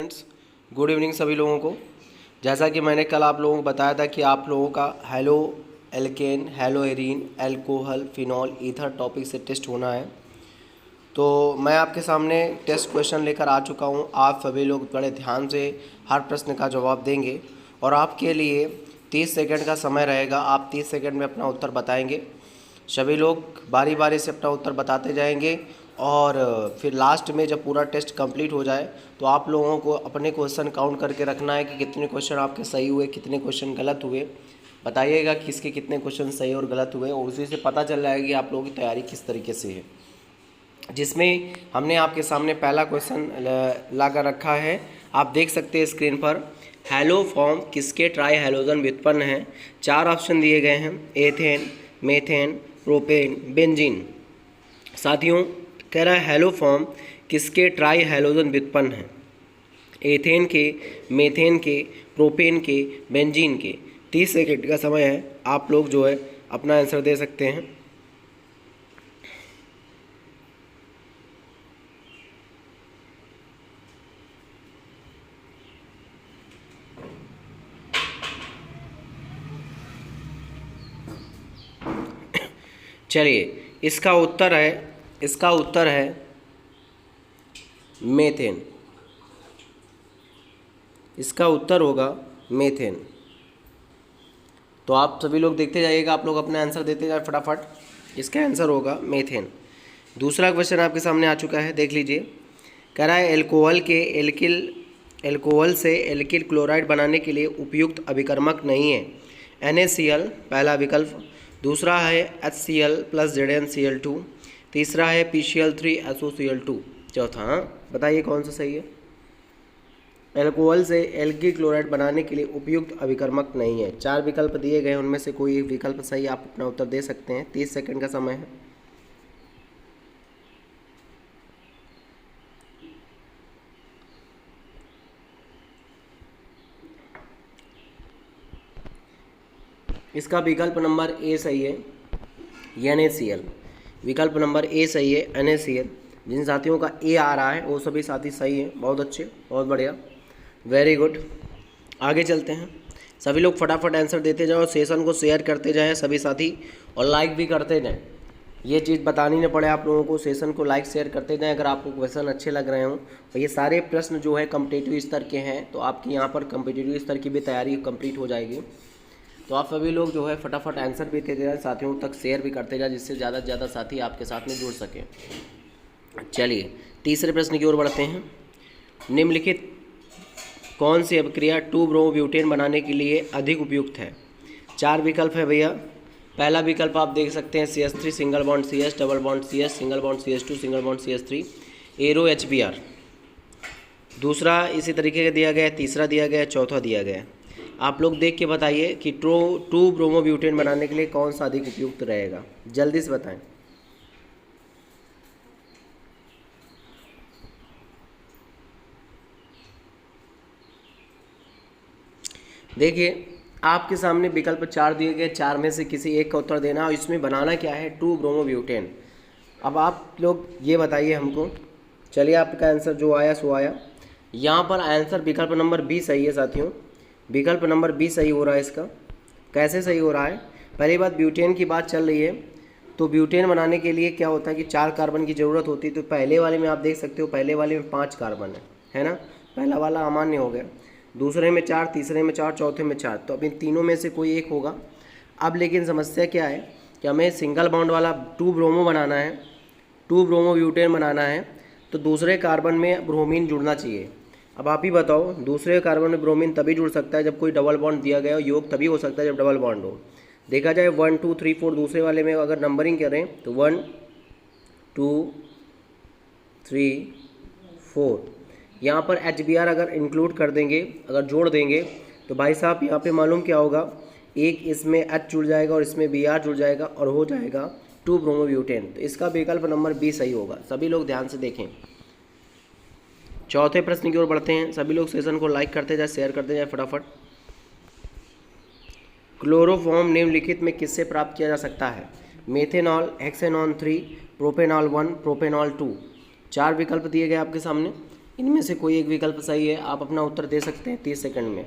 Friends, good evening सभी लोगों को। जैसा कि मैंने कल आप लोगों को बताया था कि आप लोगों का halo alkane, hello arene, alcohol, phenol, ether topic से टेस्ट होना है। तो मैं आपके सामने टेस्ट क्वेश्चन लेकर आ चुका हूं। आप सभी लोग बड़े ध्यान से हर प्रश्न का जवाब देंगे और आपके लिए 30 सेकंड का समय रहेगा। आप 30 सेकंड में अपना उत्तर बताएंगे। सभी लोग बारी बारी से अपना उत्तर बताते जाएंगे और फिर लास्ट में जब पूरा टेस्ट कंप्लीट हो जाए तो आप लोगों को अपने क्वेश्चन काउंट करके रखना है कि कितने क्वेश्चन आपके सही हुए, कितने क्वेश्चन गलत हुए। बताइएगा किसके कितने क्वेश्चन सही और गलत हुए और उसी से पता चल जाएगा कि आप लोगों की तैयारी किस तरीके से है। जिसमें हमने आपके सामने पहला क्वेश्चन ला कर रखा है, आप देख सकते हैं स्क्रीन पर। हैलो फॉर्म किसके ट्राई हैलोजन व्युत्पन्न हैं? 4 ऑप्शन दिए गए हैं, एथेन, मेथेन, प्रोपेन, बेंजीन। साथियों, कह रहा है हैलो फॉर्म किसके ट्राई हैलोजन व्युत्पन्न हैं? एथेन के, मेथेन के, प्रोपेन के, बेंजीन के। 30 सेकंड का समय है, आप लोग जो है अपना आंसर दे सकते हैं। चलिए, इसका उत्तर है मेथेन। इसका उत्तर होगा मेथेन। तो आप सभी लोग देखते जाइएगा, आप लोग अपना आंसर देते जाए फटाफट। इसका आंसर होगा मेथेन। दूसरा क्वेश्चन आपके सामने आ चुका है, देख लीजिए। कह रहा है एल्कोहल से एल्किल क्लोराइड बनाने के लिए उपयुक्त अभिकर्मक नहीं है। NaCl पहला विकल्प, दूसरा है HCl प्लस ZnCl2, तीसरा है PCl3SOCl2, चौथा। बताइए कौन सा सही है? एल्कोहल से एल्किल क्लोराइड बनाने के लिए उपयुक्त अभिकर्मक नहीं है। 4 विकल्प दिए गए, उनमें से कोई एक विकल्प सही, आप अपना उत्तर दे सकते हैं। 30 सेकंड का समय है। इसका विकल्प नंबर ए सही है, NaCl। विकल्प नंबर ए सही है, NaCl। जिन साथियों का ए आ रहा है वो सभी साथी सही हैं। बहुत अच्छे, बहुत बढ़िया, वेरी गुड। आगे चलते हैं। सभी लोग फटाफट आंसर देते जाओ, सेशन को शेयर करते जाएं सभी साथी, और लाइक भी करते जाएं। ये चीज़ बतानी न पड़े आप लोगों को, सेशन को लाइक शेयर करते जाएं अगर आपको क्वेश्चन अच्छे लग रहे हों। और ये सारे प्रश्न जो है कॉम्पिटिटिव स्तर के हैं, तो आपकी यहाँ पर कॉम्पिटिटिव स्तर की भी तैयारी कंप्लीट हो जाएगी। तो आप सभी लोग जो है फटाफट आंसर भी देते जाएं, साथियों तक शेयर भी करते जाएं, जिससे ज़्यादा से ज़्यादा साथी आपके साथ में जुड़ सकें। चलिए, तीसरे प्रश्न की ओर बढ़ते हैं। निम्नलिखित कौन सी अभिक्रिया 2-ब्रोमोब्यूटेन बनाने के लिए अधिक उपयुक्त है? 4 विकल्प है भैया। पहला विकल्प आप देख सकते हैं CH3 single bond CH, double bond CH, single bond CH2, single bond CH3, arrow HBr। दूसरा इसी तरीके का दिया गया है, तीसरा दिया गया है, चौथा दिया गया है। आप लोग देख के बताइए कि 2-ब्रोमोब्यूटेन बनाने के लिए कौन सा अधिक उपयुक्त रहेगा, जल्दी से बताएं। देखिए, आपके सामने विकल्प 4 दिए गए, 4 में से किसी एक का उत्तर देना, और इसमें बनाना क्या है? 2-ब्रोमोब्यूटेन। अब आप लोग ये बताइए हमको। चलिए, आपका आंसर जो आया सो आया। यहाँ पर आंसर विकल्प नंबर बी सही है साथियों। विकल्प नंबर बी सही हो रहा है। इसका कैसे सही हो रहा है? पहली बात, ब्यूटेन की बात चल रही है, तो ब्यूटेन बनाने के लिए क्या होता है कि 4 कार्बन की ज़रूरत होती है। तो पहले वाले में आप देख सकते हो, पहले वाले में 5 कार्बन है ना। पहला वाला अमान्य हो गया, दूसरे में 4, तीसरे में 4, चौथे में 4। तो अब इन तीनों में से कोई एक होगा। अब लेकिन समस्या क्या है कि हमें सिंगल बॉन्ड वाला 2-ब्रोमो बनाना है, 2-ब्रोमोब्यूटेन बनाना है, तो दूसरे कार्बन में ब्रोमीन जुड़ना चाहिए। अब आप ही बताओ, दूसरे कार्बन में ब्रोमीन तभी जुड़ सकता है जब कोई डबल बॉन्ड दिया गया हो, योग तभी हो सकता है जब डबल बॉन्ड हो। देखा जाए 1 2 3 4, दूसरे वाले में अगर नंबरिंग करें तो 1 2 3 4, यहाँ पर HBr अगर इंक्लूड कर देंगे, अगर जोड़ देंगे, तो भाई साहब यहाँ पे मालूम क्या होगा, एक इसमें H जुड़ जाएगा और इसमें Br जुड़ जाएगा और हो जाएगा 2-ब्रोमोब्यूटेन। तो इसका विकल्प नंबर बी सही होगा। सभी लोग ध्यान से देखें। चौथे प्रश्न की ओर बढ़ते हैं। सभी लोग सेशन को लाइक करते जाए, शेयर करते जाए फटाफट। क्लोरोफॉर्म निम्नलिखित में किससे प्राप्त किया जा सकता है? Methanol, hexanone 3, propanol 1, propanol 2। 4 विकल्प दिए गए आपके सामने। इनमें से कोई एक विकल्प सही है, आप अपना उत्तर दे सकते हैं 30 सेकंड में।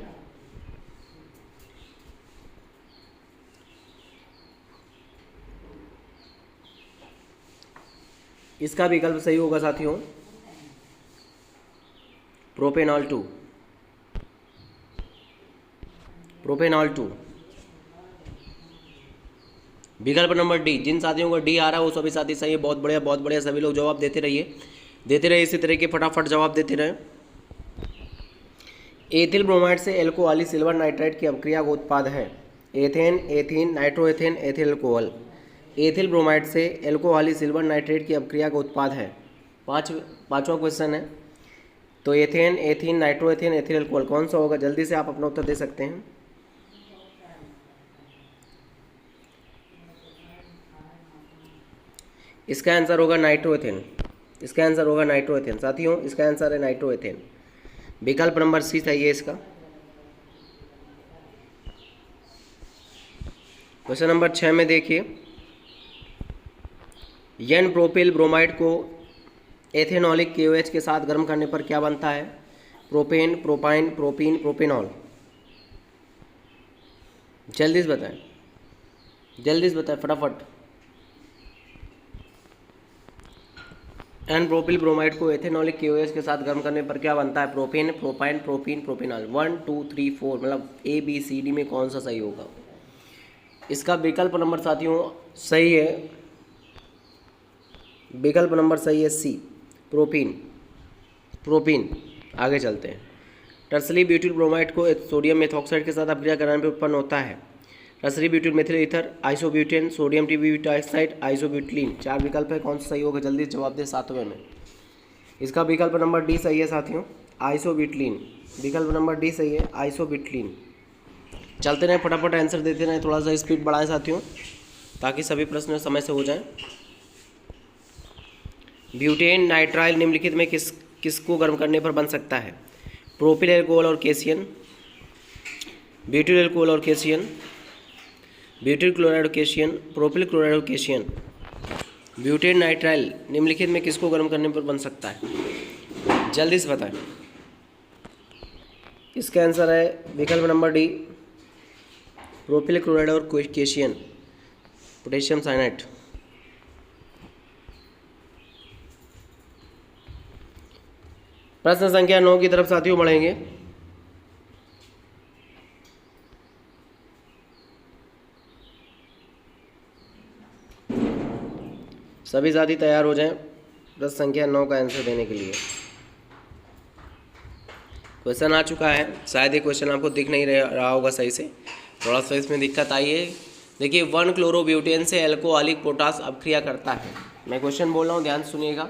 इसका विकल्प सही होगा साथियों प्रोपेनॉल 2। प्रोपेनॉल 2। विकल्प नंबर डी। जिन साथियों को डी आ रहा है वो सभी साथी सही है, बहुत बढ़िया बहुत बढ़िया। सभी लोग जवाब देते रहिए इसी तरह के फटाफट जवाब देते रहे। एथिल ब्रोमाइड से एल्कोहली सिल्वर नाइट्राइड की अपक्रिया का उत्पाद है ethane, ethene, nitroethane, ethyl alcohol. Ethyl bromide से एल्कोहली सिल्वर नाइट्रेट की अपक्रिया का उत्पाद है। पांचवा क्वेश्चन है, तो ethane, ethene, nitroethane, ethyl alcohol कौन सा होगा? जल्दी से आप अपना उत्तर दे सकते हैं। इसका आंसर होगा नाइट्रोएथेन। इसका आंसर होगा नाइट्रोएथेन साथियों, इसका आंसर है नाइट्रोएथेन। विकल्प नंबर सी सही है इसका। क्वेश्चन नंबर 6 में देखिए, एन प्रोपिल ब्रोमाइड को एथेनॉलिक KOH के साथ गर्म करने पर क्या बनता है? Propane, propyne, propene, propanol. जल्दी से बताएं, जल्दी से बताएं फटाफट। एन प्रोपिल ब्रोमाइड को एथेनॉलिक KOH के साथ गर्म करने पर क्या बनता है? Propane, propyne, propene, propanol. 1 2 3 4 मतलब ABCD में कौन सा सही होगा? इसका विकल्प नंबर साथियों सही है, विकल्प नंबर सही है सी, प्रोपीन। प्रोपीन। आगे चलते हैं। टर्सरी ब्यूटिल ब्रोमाइड को सोडियम मेथॉक्साइड के साथ अपक्रिया कराने पर उत्पन्न होता है tertiary butyl methyl ether, isobutane, sodium tributoxide, isobutylene. 4 विकल्प है, कौन सा सही होगा? जल्दी जवाब दें 7वें में। इसका विकल्प नंबर डी सही है साथियों, आइसोब्यूटिलीन। विकल्प नंबर डी सही है, आइसोब्यूटिलीन। चलते रहें, फटाफट आंसर देते रहें, थोड़ा सा स्पीड बढ़ाएं साथियों ताकि सभी प्रश्न समय से हो जाएं। ब्यूटेन नाइट्राइल निम्नलिखित में किसको गर्म करने पर बन सकता है? प्रोपिल एल्कोहल और केसियन, ब्यूटिल एल्कोहल और केसियन, ब्यूटिल क्लोराइड और केसियन, प्रोपिल क्लोराइड और केसियन। ब्यूटेन नाइट्राइल निम्नलिखित में किसको गर्म करने पर बन सकता है? जल्दी से बताएं। इसका आंसर है विकल्प नंबर डी, प्रोपिल क्लोराइड और केसियन, पोटेशियम साइनाइड। प्रश्न संख्या 9 की तरफ साथियों बढ़ेंगे। सभी साथी तैयार हो जाएं प्रश्न संख्या 9 का आंसर देने के लिए। क्वेश्चन आ चुका है, शायद ये क्वेश्चन आपको दिख नहीं रहा होगा सही से, थोड़ा सा इसमें दिक्कत आई है। देखिए, 1 क्लोरोब्यूटेन से एल्कोहलिक पोटास अपक्रिया करता है। मैं क्वेश्चन बोल रहा हूँ, ध्यान सुनिएगा।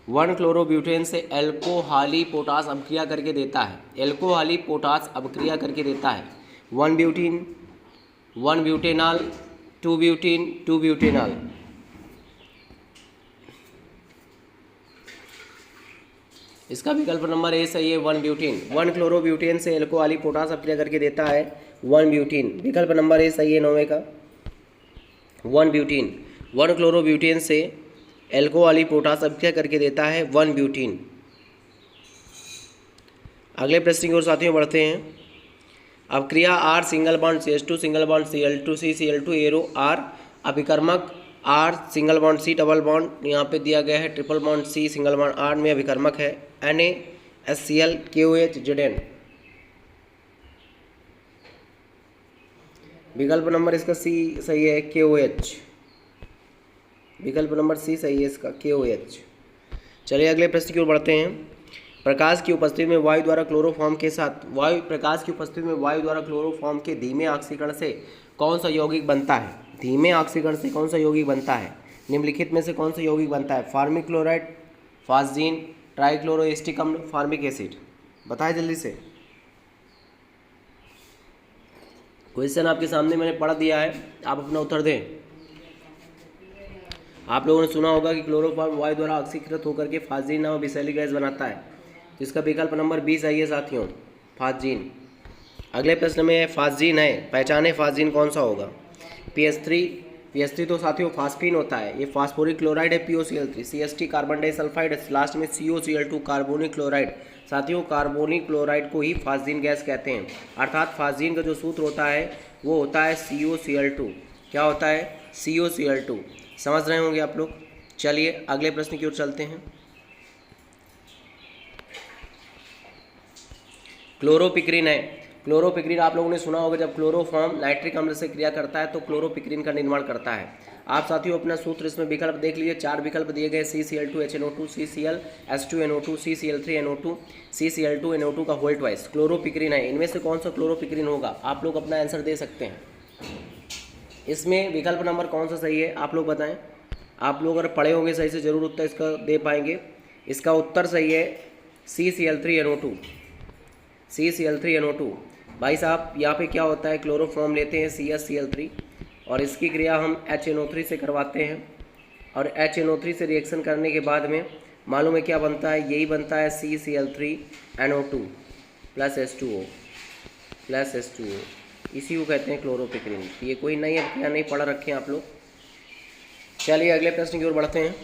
1 क्लोरोब्यूटेन से एल्कोहली पोटास अपक्रिया करके देता है, एल्कोहली पोटास अपक्रिया करके देता है 1 ब्यूटीन, 1 ब्यूटेनॉल, 2 ब्यूटीन, 2 ब्यूटेनॉल। इसका विकल्प नंबर ए सही है, 1 ब्यूटीन। 1 क्लोरोब्यूटेन से एल्कोहली पोटास अपक्रिया करके देता है 1 ब्यूटीन। विकल्प नंबर ए सही है 9वें का, 1 ब्यूटीन। 1 क्लोरोब्यूटेन से एल्कोहली पोटास अपक्रिया करके देता है 1 ब्यूटीन। अगले प्रश्न की ओर साथियों बढ़ते हैं। अपक्रिया R single bond CH2 single bond Cl2C Cl2 arrow R, अभिकर्मक R single bond C double bond यहाँ पे दिया गया है triple bond C single bond R में अभिकर्मक है NaHCl KOH Zn। विकल्प नंबर इसका C सही है, KOH। विकल्प नंबर सी सही है इसका, KOH। चलिए अगले प्रश्न की ओर बढ़ते हैं। प्रकाश की उपस्थिति में वायु द्वारा क्लोरोफॉर्म के साथ प्रकाश की उपस्थिति में वायु द्वारा क्लोरोफॉर्म के धीमे ऑक्सीकरण से कौन सा यौगिक बनता है? धीमे ऑक्सीकरण से कौन सा यौगिक बनता है? निम्नलिखित में से कौन सा यौगिक बनता है? फार्मिक क्लोराइड, फास्जीन, ट्राइक्लोरोएस्टिक अम्ल, फार्मिक एसिड। बताएं जल्दी से। क्वेश्चन आपके सामने मैंने पढ़ दिया है, आप अपना उत्तर दें। आप लोगों ने सुना होगा कि क्लोरोफॉर्म वायु द्वारा ऑक्सीकृत होकर के फास्जीन नामक विषैली गैस बनाता है, तो इसका विकल्प नंबर बी सही है साथियों, फास्जीन। अगले प्रश्न में फास्जीन है, पहचाने फास्जीन कौन सा होगा? PH3, PH3 तो साथियों फास्फीन होता है, ये फास्फोरिक क्लोराइड है POCl3, CH3 carbon disulphide, last में COCl2 कार्बोनिक क्लोराइड। साथियों कार्बोनिक क्लोराइड को ही फास्जीन गैस कहते हैं, अर्थात फास्जीन का जो सूत्र होता है वो होता है COCl2। क्या होता है? COCl2। समझ रहे होंगे आप लोग। चलिए अगले प्रश्न की ओर चलते हैं। क्लोरोपिक्रिन है। क्लोरोपिक्रिन आप लोगों ने सुना होगा, जब क्लोरोफॉर्म नाइट्रिक अम्ल से क्रिया करता है तो क्लोरोपिक्रिन का निर्माण करता है। आप साथियों अपना सूत्र इसमें विकल्प देख लीजिए, 4 विकल्प दिए गए, CCl2HNO2, CClH2NO2, CCl3NO2, CCl2NO2 का होल ट्वाइस। क्लोरोपिक्रिन है, इनमें से कौन सा क्लोरोपिक्रिन होगा? आप लोग अपना आंसर दे सकते हैं। इसमें विकल्प नंबर कौन सा सही है आप लोग बताएं। आप लोग अगर पढ़े होंगे सही से ज़रूर उत्तर इसका दे पाएंगे। इसका उत्तर सही है CCl3NO2। CCl3NO2। भाई साहब यहाँ पे क्या होता है, क्लोरोफॉर्म लेते हैं CHCl3 और इसकी क्रिया हम HNO3 से करवाते हैं, और HNO3 से रिएक्शन करने के बाद में मालूम है क्या बनता है? यही बनता है CCl3NO2 प्लस H2O। इसी को कहते हैं क्लोरोपिक्रिन। ये कोई नई क्या नहीं पढ़ा रखे हैं आप लोग। चलिए अगले प्रश्न की ओर बढ़ते हैं।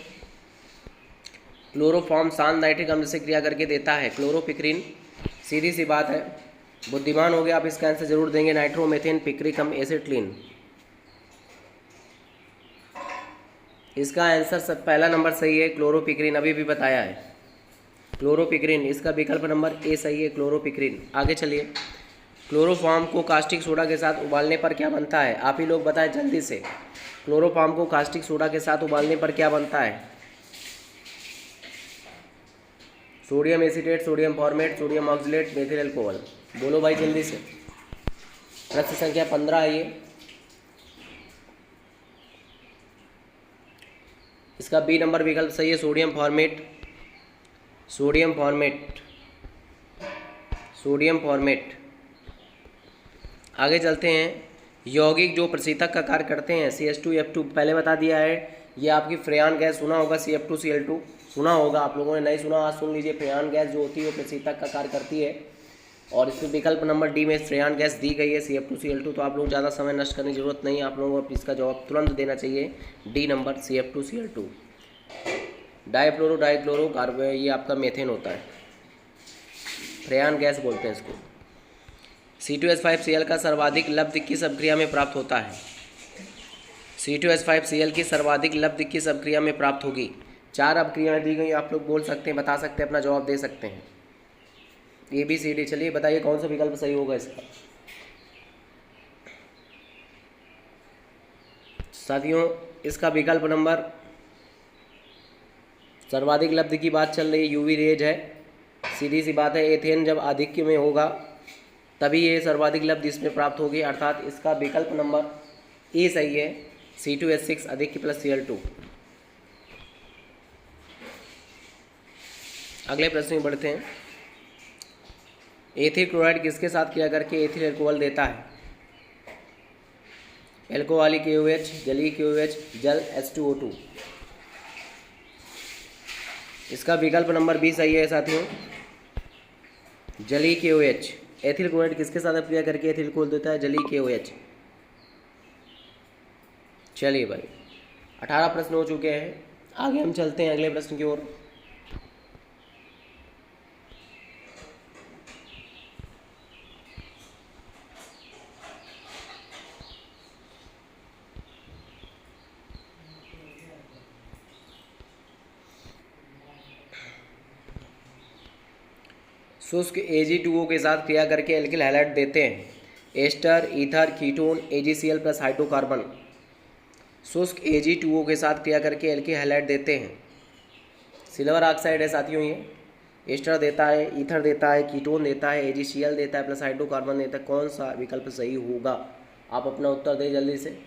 क्लोरोफॉर्म शांत नाइट्रिक अम्ल से क्रिया करके देता है क्लोरोपिक्रिन। सीधी सी बात है, बुद्धिमान हो गए आप, इसका आंसर जरूर देंगे नाइट्रोमेथेन पिक्रिकम एसिटिलीन। इसका आंसर सब पहला नंबर सही है, क्लोरोपिक्रिन, अभी भी बताया है क्लोरोपिक्रिन। इसका विकल्प नंबर ए सही है, क्लोरोपिक्रिन। आगे चलिए। क्लोरोफॉर्म को कास्टिक सोडा के साथ उबालने पर क्या बनता है? आप ही लोग बताएं जल्दी से। क्लोरोफॉर्म को कास्टिक सोडा के साथ उबालने पर क्या बनता है? Sodium acetate, sodium format, sodium oxalate, methyl alcohol. बोलो भाई जल्दी से। प्रश्न संख्या 15 है ये। इसका बी नंबर विकल्प सही है, sodium format. Sodium format, sodium format. आगे चलते हैं। यौगिक जो प्रशीतक का कार्य करते हैं CH2F2, पहले बता दिया है। ये आपकी फ्रेयान गैस सुना होगा, CF2Cl2 सुना होगा, आप लोगों ने नहीं सुना आज सुन लीजिए। फ्रेयान गैस जो होती है वो प्रशीतक का कार्य करती है, और इसमें विकल्प नंबर डी में फ्रेयान गैस दी गई है CF2Cl2। तो आप लोग ज़्यादा समय नष्ट करने की जरूरत नहीं है, आप लोगों को इसका जवाब तुरंत देना चाहिए, D number CF2Cl2। Difluoro dichloro carbon, ये आपका मेथेन होता है, फ्रेयान गैस बोलते हैं इसको। C2H5Cl का सर्वाधिक लब्ध किस अभिक्रिया में प्राप्त होता है? C2H5Cl की सर्वाधिक लब्ध किस अभिक्रिया में प्राप्त होगी? 4 अभिक्रियाएं दी गई, आप लोग बोल सकते हैं, बता सकते हैं, अपना जवाब दे सकते हैं, ABCD। चलिए बताइए कौन सा विकल्प सही होगा इसका। साथियों इसका विकल्प नंबर, सर्वाधिक लब्ध की बात चल रही है, यूवी रेज है, सीधी सी बात है। एथेन जब आधिक्य में होगा तभी ये सर्वाधिक लब्ध इसमें प्राप्त होगी, अर्थात इसका विकल्प नंबर ए सही है, C2H6 अधिक प्लस Cl2। अगले प्रश्न में बढ़ते हैं। एथिल क्लोराइड किसके साथ क्रिया करके एथिल अल्कोहल देता है? एल्कोहलिक KOH, जलीय KOH, जल H2O2। इसका विकल्प नंबर बी सही है साथियों, जलीय KOH। एथिल क्लोराइड किसके साथ क्रिया करके एथिल अल्कोहल देता है? जलीय KOH। चलिए भाई 18 प्रश्न हो चुके हैं, आगे हम चलते हैं अगले प्रश्न की ओर। शुष्क Ag2O के साथ क्रिया करके एल्किल हैलाइड देते हैं, ester, ether, ketone, AgCl plus hydrocarbon. शुष्क Ag2O के साथ क्रिया करके एल्किल हैलाइड देते हैं, सिल्वर ऑक्साइड है साथियों, ये एस्टर देता है, ईथर देता है, कीटोन देता है, AgCl देता है, प्लस हाइड्रोकार्बन देता है। कौन सा विकल्प सही होगा? आप अपना उत्तर दें जल्दी से।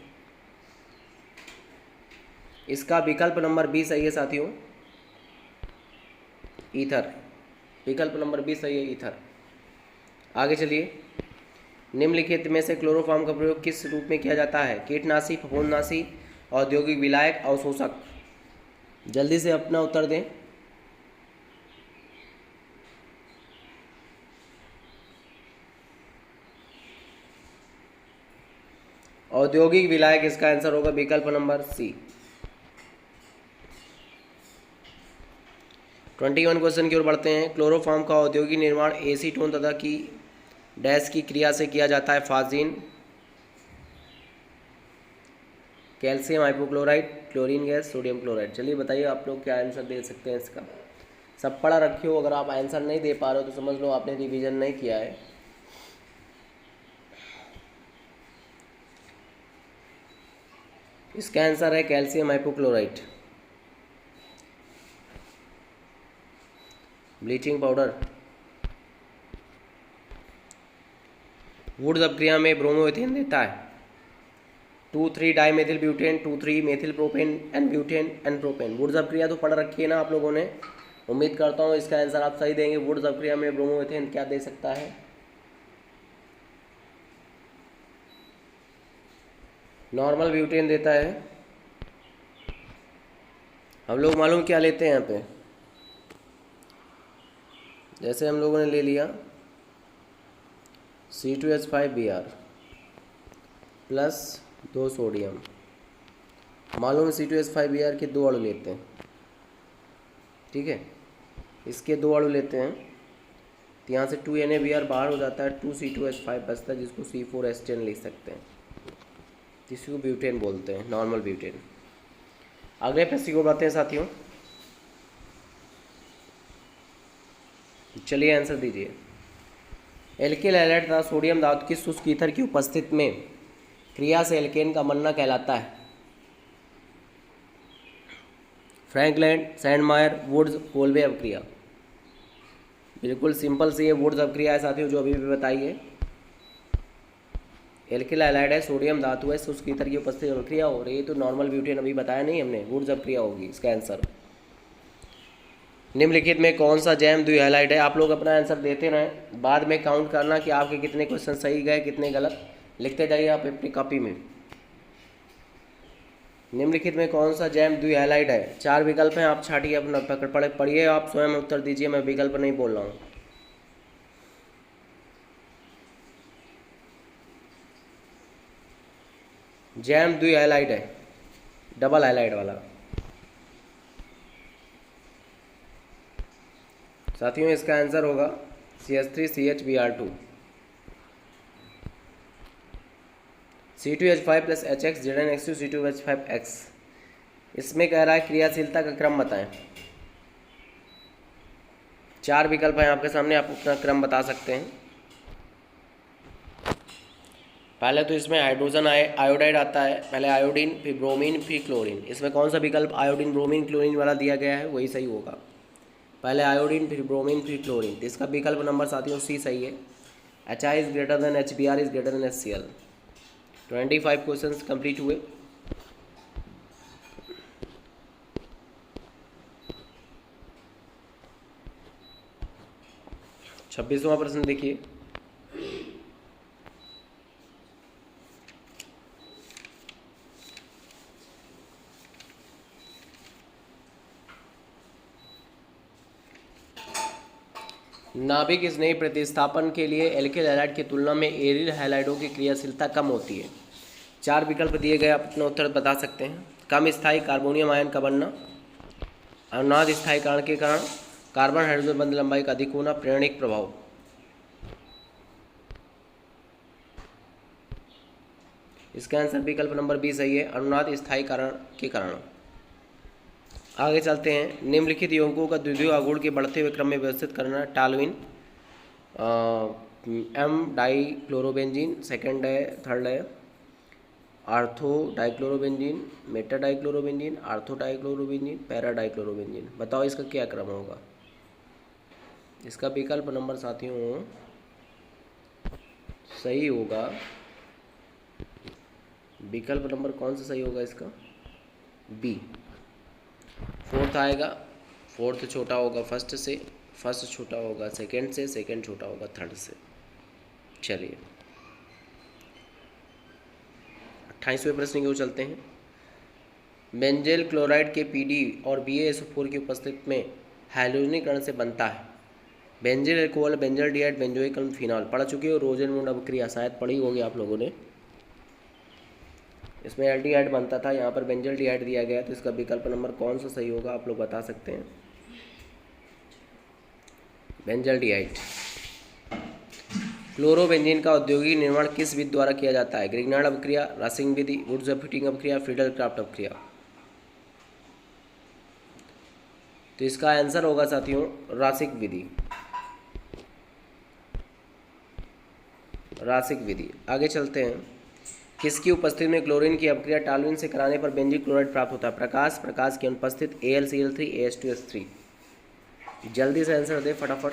इसका विकल्प नंबर बी सही है साथियों, ईथर। विकल्प नंबर बी सही है, ईथर। आगे चलिए। निम्नलिखित में से क्लोरोफॉर्म का प्रयोग किस रूप में किया जाता है? कीटनाशी, फफूंदनाशी, औद्योगिक विलायक, अवशोषक। जल्दी से अपना उत्तर दें। औद्योगिक विलायक, इसका आंसर होगा विकल्प नंबर सी। 21 क्वेश्चन की ओर बढ़ते हैं। क्लोरोफॉर्म का औद्योगिक निर्माण एसीटोन तथा की डैश की क्रिया से किया जाता है। Phosgene, calcium hypochlorite, chlorine gas, sodium chloride. चलिए बताइए आप लोग क्या आंसर दे सकते हैं इसका। सब पढ़ा रखे हो, अगर आप आंसर नहीं दे पा रहे हो तो समझ लो आपने रिवीजन नहीं किया है। इसका आंसर है calcium hypochlorite. Bleaching powder. Wurtz अपक्रिया में ब्रोमोएथेन देता है 2,3 dimethyl butane, 2,3 methyl propane and butane and propane. Wurtz अपक्रिया तो पढ़ रखी है ना आप लोगों ने, उम्मीद करता हूँ इसका आंसर आप सही देंगे। वुड्स अपक्रिया में ब्रोमोएथेन क्या दे सकता है? नॉर्मल ब्यूटेन देता है। हम लोग मालूम क्या लेते हैं यहाँ पे, जैसे हम लोगों ने ले लिया C2H5Br प्लस 2 सोडियम। मालूम C2H5Br के 2 अणु लेते हैं, ठीक है, इसके 2 अणु लेते हैं तो यहाँ से 2NaBr बाहर हो जाता है, 2C2H5 बचता है जिसको C4H10 लिख सकते हैं, जिसको ब्यूटेन बोलते हैं, नॉर्मल ब्यूटेन। अगले प्रश्न को बढ़ते हैं साथियों, चलिए आंसर दीजिए। एल्किल हैलाइड तथा सोडियम धातु की शुष्क ईथर की उपस्थिति में क्रिया से एल्केन का बनना कहलाता है। फ्रैंकलैंड, सैंडमायर, वुड्स, कोल्बे अपक्रिया। बिल्कुल सिंपल सी है, वुड्स अपक्रिया है साथियों, जो अभी भी बताइए। एल्किल हैलाइड है, सोडियम धातु है, शुष्क ईथर की उपस्थिति में क्रिया हो रही है, तो नॉर्मल ब्यूटेन अभी बताया नहीं हमने, वुड्स अपक्रिया होगी इसका आंसर। निम्नलिखित में कौन सा जैम द्विहैलाइड है? आप लोग अपना आंसर देते रहें, बाद में काउंट करना कि आपके कितने क्वेश्चन सही गए कितने गलत, लिखते जाइए आप अपनी कॉपी में। निम्नलिखित में कौन सा जैम द्विहैलाइड है? 4 विकल्प हैं, आप छाटिए अपना, पढ़िए, आप स्वयं उत्तर दीजिए, मैं विकल्प नहीं बोल रहा हूँ। जैम द्विहैलाइड है, डबल हैलाइड वाला। साथियों इसका आंसर होगा CH3CHBr2, C2H5 plus HX ZnX2 C2H5X। इसमें कह रहा है क्रियाशीलता का क्रम बताएं। 4 विकल्प हैं आपके सामने, आप अपना क्रम बता सकते हैं। पहले तो इसमें हाइड्रोजन आयोडाइड आता है, पहले आयोडीन, फिर ब्रोमीन, फिर क्लोरीन। इसमें कौन सा विकल्प आयोडीन ब्रोमीन क्लोरीन वाला दिया गया है, वही सही होगा। पहले आयोडीन, फिर ब्रोमीन, फिर क्लोरीन, तो इसका विकल्प नंबर साथियों सी सही है। HI is greater than HBr is greater than HCl। 25 question complete हुए। छब्बीसवां प्रश्न देखिए। नाभिक स्नेही प्रतिस्थापन के लिए एल्किल हैलाइड की तुलना में एरिल हैलाइडों की क्रियाशीलता कम होती है। 4 विकल्प दिए गए, आप अपना उत्तर बता सकते हैं। कम स्थायी कार्बोनियम आयन का बनना, अनुनाद स्थायीकरण के कारण, कार्बन हाइड्रोजन बंध लंबाई का अधिक होना, प्रेरणिक प्रभाव। इसका आंसर विकल्प नंबर बी सही है, अनुनाद स्थायीकरण के कारण। आगे चलते हैं। निम्नलिखित यौगिकों का द्वितीय आघूर्ण के बढ़ते हुए क्रम में व्यवस्थित करना, टालविन, M डाइक्लोरोबेंजीन, सेकंड है, थर्ड है ortho dichlorobenzene, Meta dichlorobenzene, ortho dichlorobenzene, para dichlorobenzene. बताओ इसका क्या क्रम होगा? इसका विकल्प नंबर साथियों सही होगा, विकल्प नंबर कौन सा सही होगा इसका? बी। फोर्थ आएगा, फोर्थ छोटा होगा फर्स्ट से, फर्स्ट छोटा होगा सेकंड से, सेकंड छोटा होगा थर्ड से। चलिए 28वें प्रश्न की ओर चलते हैं। बेंजेल क्लोराइड के PD और BaSO4 की उपस्थिति में हाइड्रोजनीकरण से बनता है। बेंजेल अल्कोहल, बेंजल डिहाइड, बेंजोइक अम्ल, फिनॉल। पढ़ चुके हो, रोजनमूड अपक्रिया शायद पढ़ी होगी आप लोगों ने। इसमें एल्डिहाइड बनता था, यहाँ पर बेंजल्डिहाइड दिया गया, तो इसका विकल्प नंबर कौन सा सही होगा आप लोग बता सकते हैं? बेंजल्डिहाइड। क्लोरोबेंजीन का औद्योगिक निर्माण किस विधि द्वारा किया जाता है? ग्रिग्नार्ड अपक्रिया, रासिंग विधि, वुड्स हीटिंग अपक्रिया, फ्रीडल क्राफ्ट अपक्रिया। तो इसका आंसर होगा साथियों रासिक विधि। रासिक विधि। आगे चलते हैं। किसकी उपस्थिति में क्लोरीन की अपक्रिया टॉल्यूइन से कराने पर बेंजीन क्लोराइड प्राप्त होता है? प्रकाश। प्रकाश की अनुपस्थित AlCl3 AH2S3। जल्दी से आंसर दे फटाफट।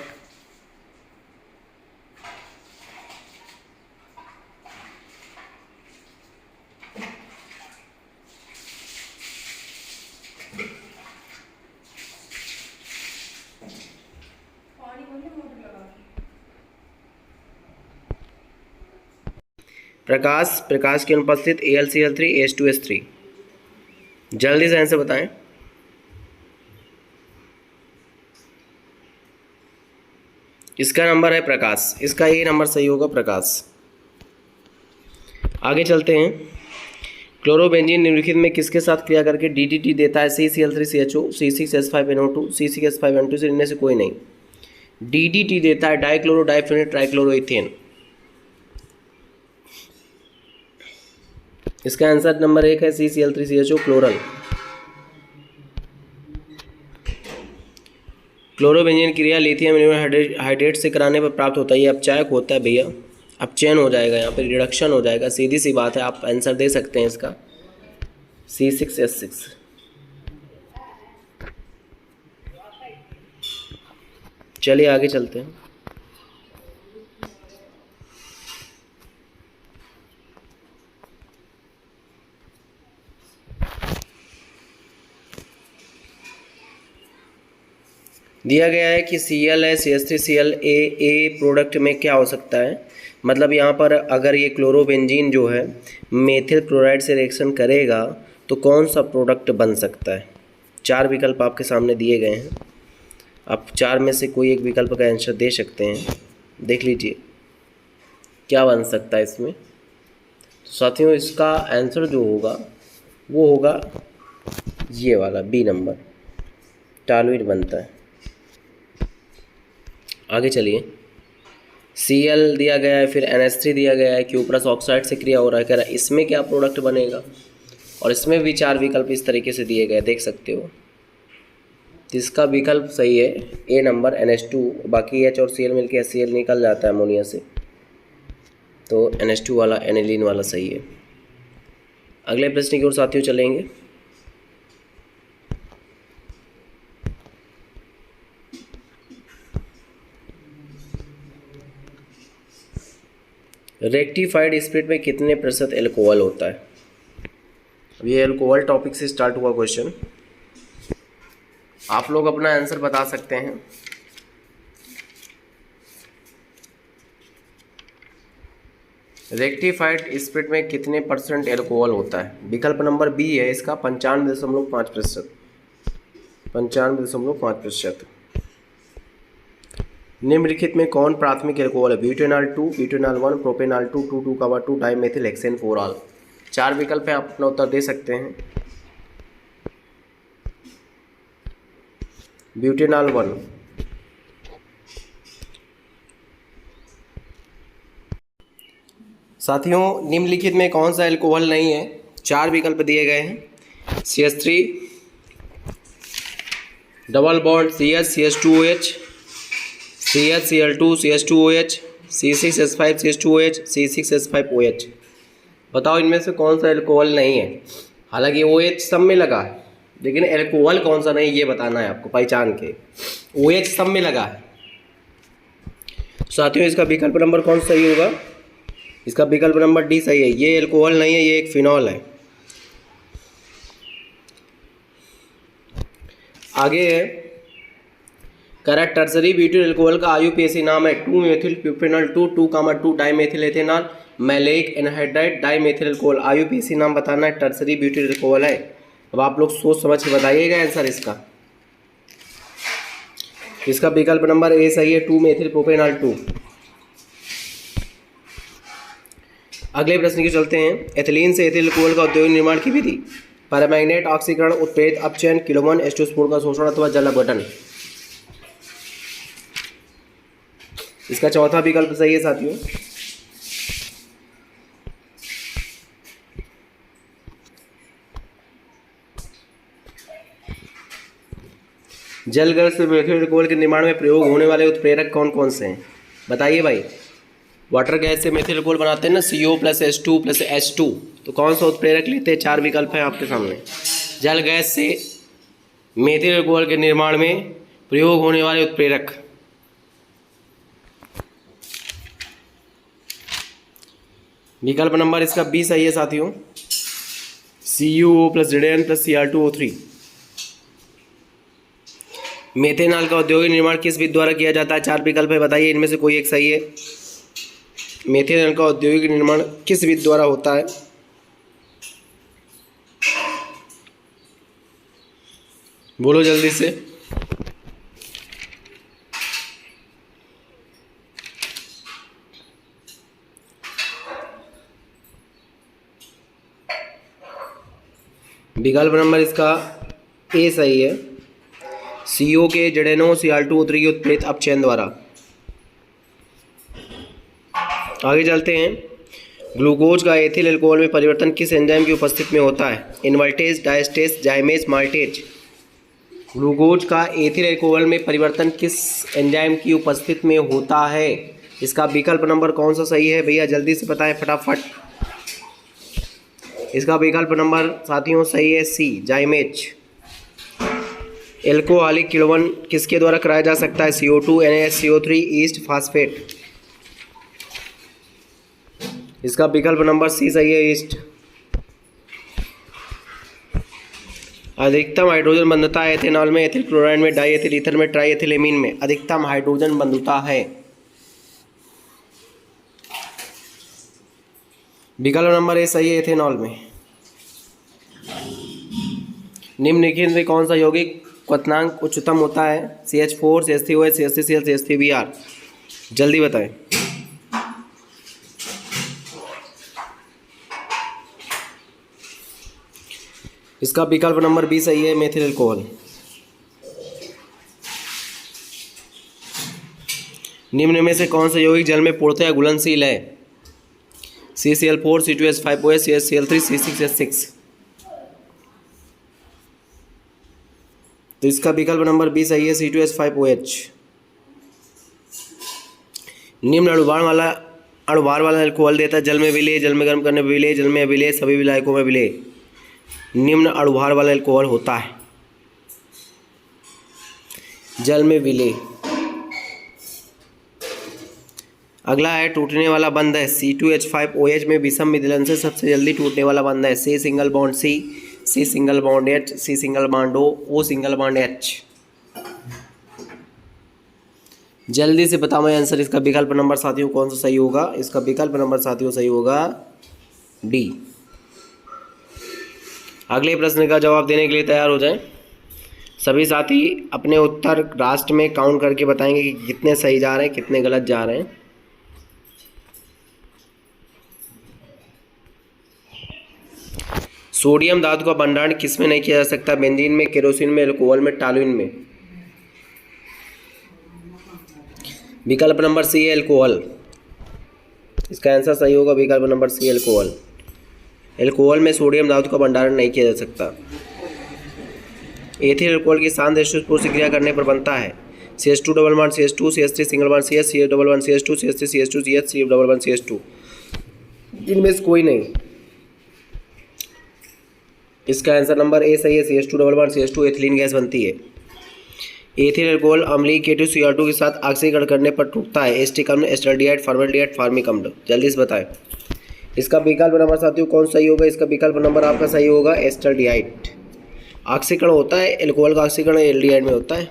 प्रकाश। प्रकाश की अनुपस्थित AlCl3 AH2S3। जल्दी से आंसर बताएं। इसका नंबर है प्रकाश, इसका ये नंबर सही होगा प्रकाश। आगे चलते हैं। क्लोरोबेंजीन निम्नलिखित में किसके साथ क्रिया करके DDT देता है? CCl3CHO, C6H5NO2, C6H5N2 से इनमें से कोई नहीं। DDT देता है डाइक्लोरो डाइफेनेट ट्राइक्लोरोइथेन। इसका आंसर नंबर 1 है CCl3CHO क्लोरल। क्लोरोबेंजीन क्रिया लिथियम आयन हाइड्रेट से कराने पर प्राप्त होता है। ये अपचायक होता है भैया, अपचयन हो जाएगा, यहाँ पे रिडक्शन हो जाएगा, सीधी सी बात है। आप आंसर दे सकते हैं इसका C6H6। चलिए आगे चलते हैं। दिया गया है कि Cl है CH3Cl ए प्रोडक्ट में क्या हो सकता है? मतलब यहाँ पर अगर ये क्लोरोबेंजीन जो है मेथिल क्लोराइड से रिएक्शन करेगा तो कौन सा प्रोडक्ट बन सकता है? 4 विकल्प आपके सामने दिए गए हैं, आप 4 में से कोई एक विकल्प का आंसर दे सकते हैं। देख लीजिए क्या बन सकता है इसमें। तो साथियों इसका आंसर जो होगा वो होगा ये वाला B नंबर, टॉल्यूइन बनता है। आगे चलिए। Cl दिया गया है, फिर NH3 दिया गया है, क्यूप्रस ऑक्साइड से क्रिया हो रहा है, कह रहा है इसमें क्या प्रोडक्ट बनेगा? और इसमें भी 4 विकल्प इस तरीके से दिए गए, देख सकते हो। इसका विकल्प सही है A नंबर NH2, बाकी H और Cl मिलकर HCl निकल जाता है अमोनिया से, तो NH2 वाला एनिलीन वाला सही है। अगले प्रश्न की ओर साथियों चलेंगे। रेक्टिफाइड स्पिरिट में कितने प्रतिशत एल्कोहल होता है? अब ये एल्कोहल टॉपिक से स्टार्ट हुआ क्वेश्चन, आप लोग अपना आंसर बता सकते हैं। रेक्टिफाइड स्पिरिट में कितने परसेंट एल्कोहल होता है? विकल्प नंबर B है इसका 95.5%। 95.5%। निम्नलिखित में कौन प्राथमिक एल्कोहल है? Butanol 2, butanol 1, propanol 2, 2,2 dimethyl hexane 4-ऑल। 4 विकल्प हैं, आप अपना उत्तर दे सकते हैं। ब्यूटेनॉल 1। साथियों निम्नलिखित में कौन सा एल्कोहल नहीं है? 4 विकल्प दिए गए हैं। CH3 double bond CH CH2OH, CH Cl2 CH2OH, C6H5 CH2OH, C6H5OH। बताओ इनमें से कौन सा एल्कोहल नहीं है? हालांकि OH सब में लगा है, लेकिन एल्कोहल कौन सा नहीं ये बताना है आपको पहचान के। OH सब में लगा है। साथियों इसका विकल्प नंबर कौन सा सही होगा? इसका विकल्प नंबर D सही है। ये एल्कोहल नहीं है, ये एक फिनॉल है। आगे है करेक्ट टर्सरी ब्यूटिल एल्कोहल का IUPAC नाम है 2-मेथिल प्यूपेनॉल 2, 2,2 dimethyl ethanol, maleic anhydride dimethyl alcohol. IUPAC नाम बताना है, टर्सरी ब्यूटिल एल्कोहल है। अब आप लोग सोच समझ के बताइएगा आंसर इसका। इसका विकल्प नंबर A सही है, 2-मेथिल प्रोपेनॉल 2। अगले प्रश्न की चलते हैं। एथिलीन से एथिल अल्कोहल का औद्योगिक निर्माण की विधि। परमैंगनेट ऑक्सीकरण, उत्प्रेरित अपचयन, किलोवन H2 स्फुर का शोषण अथवा जल अपघटन। इसका चौथा विकल्प सही है साथियों। जल गैस से मेथिल अल्कोहल के निर्माण में प्रयोग होने वाले उत्प्रेरक कौन कौन से हैं, बताइए भाई। वाटर गैस से मेथिल अल्कोहल बनाते हैं ना, CO + H2 + H2, तो कौन सा उत्प्रेरक लेते हैं? 4 विकल्प हैं आपके सामने। जल गैस से मेथिल अल्कोहल के निर्माण में प्रयोग होने वाले उत्प्रेरक। विकल्प नंबर इसका 20 सही है साथियों, CuO + ZN + Cr2O3। मेथेनॉल का औद्योगिक निर्माण किस विधि द्वारा किया जाता है? 4 विकल्प है, बताइए इनमें से कोई एक सही है। मेथेनॉल का औद्योगिक निर्माण किस विधि द्वारा होता है? बोलो जल्दी से। विकल्प नंबर इसका ए सही है, CO के ZNO Cr2O3 के उत्प्रेरित अपचयन द्वारा। आगे चलते हैं। ग्लूकोज का एथिल अल्कोहल में परिवर्तन किस एंजाइम की उपस्थिति में होता है? Invertase, diastase, जाइमेज, maltase. ग्लूकोज का एथिल अल्कोहल में परिवर्तन किस एंजाइम की उपस्थिति में होता है? इसका विकल्प नंबर कौन सा सही है भैया, जल्दी से बताएं फटाफट। इसका विकल्प नंबर साथियों सही है, C, जाइमेज। एल्कोहलिक किण्वन किसके द्वारा कराया जा सकता है? CO2, NaHCO3, east, phosphate. इसका विकल्प नंबर C सही है, ईस्ट। अधिकतम हाइड्रोजन बंधुता है एथेनॉल में, एथिल क्लोराइड में, डाई एथिल ईथर में, ट्राई एथिल एमीन में। अधिकतम हाइड्रोजन बंधुता है। विकल्प नंबर ए सही है, एथेनॉल में। निम्नलिखित में कौन सा यौगिक क्वथनांक उच्चतम होता है? CH4, CH3OH, CH3Cl, CH3Br। जल्दी बताएं। इसका विकल्प नंबर बी सही है, मेथिल अल्कोहल। निम्न में से कौन सा यौगिक जल में पूर्णतः घुलनशील है? CCl4, C2H5OH, CHCl3, C6H6। तो इसका विकल्प नंबर बी सही है, C2H5OH। निम्न अणुभार वाला अल्कोहल देता है जल में विलेय, जल में गर्म करने पर विलेय, जल में अविलेय, सभी विलायकों में विलेय। निम्न अणुभार वाला अल्कोहल होता है जल में विलेय। अगला है टूटने वाला बंध है। C2H5OH में विषम विदलन से सबसे जल्दी टूटने वाला बंध है। C single bond C single bond H, C single bond O single bond H। जल्दी से बताओ मैं आंसर। इसका विकल्प नंबर साथियों कौन सा सही होगा? इसका विकल्प नंबर साथियों सही होगा D। अगले प्रश्न का जवाब देने के लिए तैयार हो जाएं। सभी साथी अपने उत्तर राष्ट्र में काउंट करके बताएंगे कि कितने सही जा रहे हैं, कितने गलत जा रहे हैं। सोडियम धातु का भंडारण किसमें नहीं किया जा सकता? बेंजीन में, केरोसिन में, अल्कोहल में, टॉल्यूइन में। विकल्प नंबर सी है, अल्कोहल। इसका आंसर सही होगा विकल्प नंबर सी, अल्कोहल। अल्कोहल में सोडियम धातु का भंडारण नहीं किया जा सकता। एथिल अल्कोहल की शांत H2 से क्रिया करने पर बनता है CH2 double bond CH2, CH3 single bond CH, CH double bond CH2, CH3 CH2 CH, CH double bond CH2। इनमें से कोई नहीं। इसका आंसर नंबर ए सही है, CH2 double bond CH2 ethylene gas बनती है। एथिल अल्कोहल अम्लीय K2Cr2 के साथ ऑक्सीकरण करने पर टूटता है। एस्टिक अम्ल, एस्टल्डिहाइड, फॉर्मल्डिहाइड, फॉर्मिक अम्ल। जल्दी से बताएं। इसका विकल्प नंबर साथियों कौन सही होगा? इसका विकल्प नंबर आपका सही होगा, एस्टल्डिहाइड। ऑक्सीकरण होता है अल्कोहल का, ऑक्सीकरण एल्डिहाइड में होता है।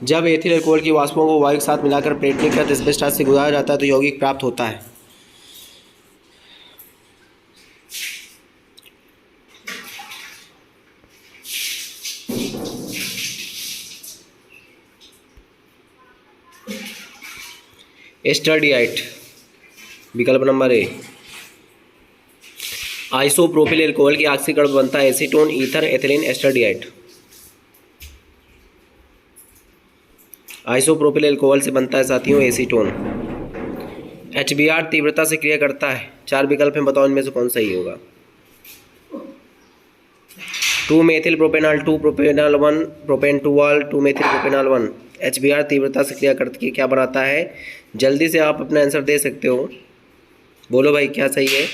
जब एथिल अल्कोहल की वाष्पों को वायु के साथ मिलाकर प्लेटिंग कर एस्बेस्टॉस से गुजारा जाता है तो यौगिक प्राप्त होता है। एस्टल्डिहाइड। विकल्प नंबर ए। आइसोप्रोपिल एल्कोहल की ऑक्सीकरण बनता है acetone, ether, ethylene, acetaldehyde. Isopropyl alcohol से बनता है साथियों एसीटोन। HBr तीव्रता से क्रिया करता है। 4 विकल्प हैं, बताओ इनमें से कौन सही होगा। 2 मेथिल प्रोपेनॉल, 2 प्रोपेनॉल 1, प्रोपेन 2ऑल, 2 मेथिल प्रोपेनॉल 1। HBr तीव्रता से क्रिया करके क्या बनाता है? जल्दी से आप अपना आंसर दे सकते हो। बोलो भाई क्या सही है,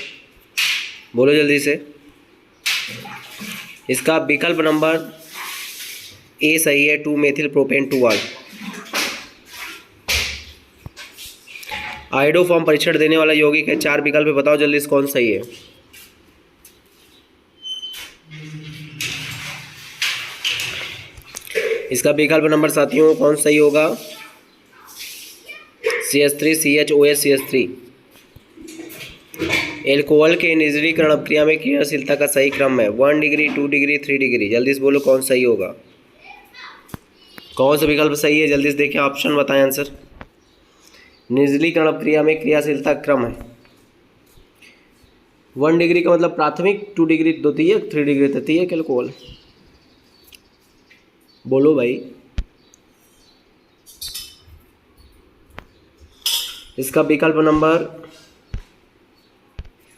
बोलो जल्दी से। इसका विकल्प नंबर ए सही है, 2 मेथिल प्रोपेन 2ऑल। आयोडोफॉर्म परीक्षण देने वाला यौगिक है। 4 विकल्प बताओ जल्दी से कौन सही है। इसका विकल्प नंबर साथियों कौन सही होगा? CH3 CHOH CH3। एल्कोहल के निर्जलीकरण अभिक्रिया में क्रियाशीलता का सही क्रम है 1 डिग्री, 2 डिग्री, 3 डिग्री। जल्दी से बोलो कौन सही होगा, कौन सा विकल्प सही है? जल्दी से देखिए, ऑप्शन बताएं आंसर। निर्जलीकरण अभिक्रिया में क्रियाशीलता क्रम है 1 डिग्री का मतलब प्राथमिक, 2 डिग्री द्वितीयक, 3 डिग्री तृतीयक एल्कोहल। बोलो भाई। इसका विकल्प नंबर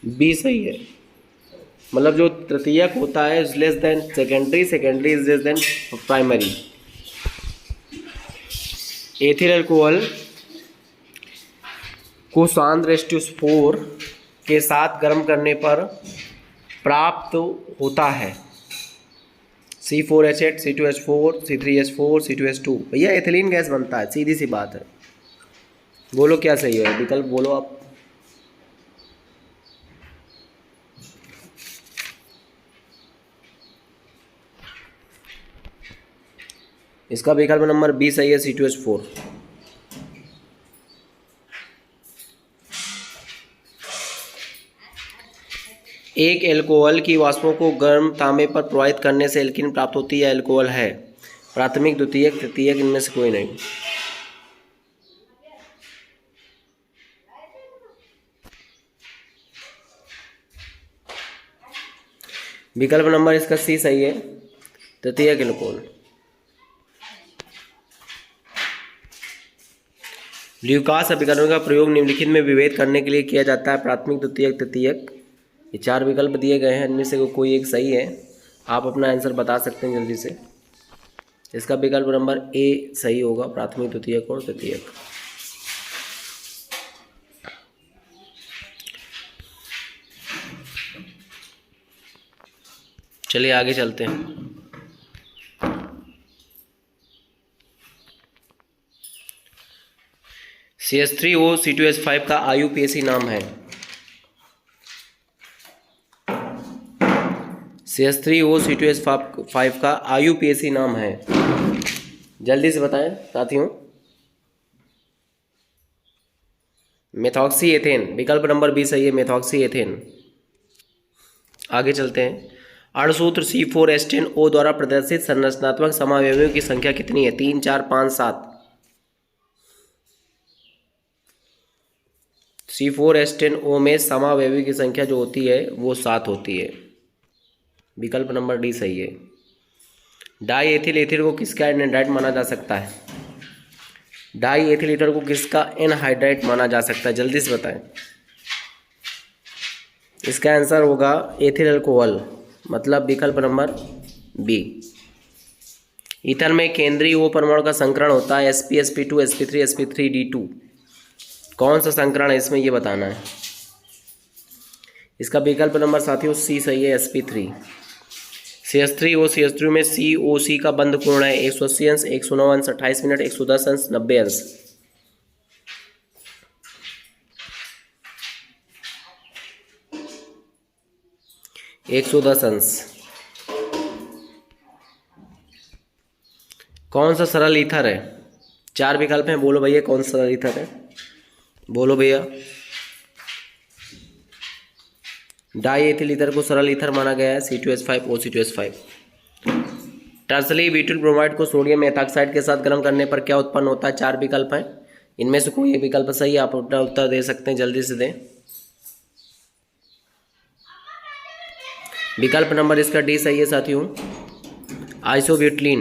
बी सही है, मतलब जो तृतीयक होता है is less than secondary, secondary is less than primary. Ethyl alcohol को सांद्र H2SO4 के साथ गर्म करने पर प्राप्त होता है C4H8, C2H4, C3H4, C2H2। भैया एथिलीन गैस बनता है, सीधी सी बात है। बोलो क्या सही है, विकल्प बोलो आप। इसका विकल्प नंबर बी सही है, C2H4। एक एल्कोहल की वाष्पों को गर्म तांबे पर प्रवाहित करने से एल्कीन प्राप्त होती है। एल्कोहल है प्राथमिक, द्वितीयक, तृतीयक, इनमें से कोई नहीं। विकल्प नंबर इसका सी सही है, तृतीयक एल्कोहल। ल्यूकास अभिकरण का प्रयोग निम्नलिखित में विभेद करने के लिए किया जाता है प्राथमिक, द्वितीयक, तृतीयक। ये 4 विकल्प दिए गए हैं, इनमें से कोई एक सही है। आप अपना आंसर बता सकते हैं जल्दी से। इसका विकल्प नंबर ए सही होगा, प्राथमिक, द्वितीयक और तृतीयक। चलिए आगे चलते हैं। CH3O C2H5 का IUPAC नाम है। CH3O C2H5 का IUPAC नाम है, जल्दी से बताएं साथियों। मेथॉक्सी एथेन, विकल्प नंबर बी सही है, मेथॉक्सी एथेन। आगे चलते हैं। अणुसूत्र C4H10O द्वारा प्रदर्शित संरचनात्मक समावयवियों की संख्या कितनी है? 3, 4, 5, 7। C4H10O में समावयवी की संख्या जो होती है वो 7 होती है। विकल्प नंबर डी सही है। डाई एथिल ईथर को किसका एनहाइड्राइड माना जा सकता है? डाई एथिल ईथर को किसका एनहाइड्राइड माना जा सकता है? जल्दी से बताएं। इसका आंसर होगा एथिल अल्कोहल, मतलब विकल्प नंबर बी। ईथर में केंद्रीय O परमाणु का संकरण होता है sp, sp2, sp3, sp3d2। कौन सा संकरण है इसमें ये बताना है। इसका विकल्प नंबर साथियों सी सही है, sp3। CH3O CH3 में COC का बंध कोण है 180 अंश, 109 अंश, 28 मिनट, 110 अंश, 90 अंश। एक 110 अंश। कौन सा सरल ईथर है? 4 विकल्प हैं, बोलो भैया कौन सा सरल ईथर है? बोलो भैया। डाई एथिल ईथर को सरल ईथर माना गया है C2H5O C2H5। टर्सली ब्यूटिल ब्रोमाइड को सोडियम एथॉक्साइड के साथ गर्म करने पर क्या उत्पन्न होता है? 4 विकल्प हैं, इनमें से कोई एक विकल्प सही, आप अपना उत्तर दे सकते हैं, जल्दी से दें। विकल्प नंबर इसका डी सही है साथियों। आइसोब्यूटिलीन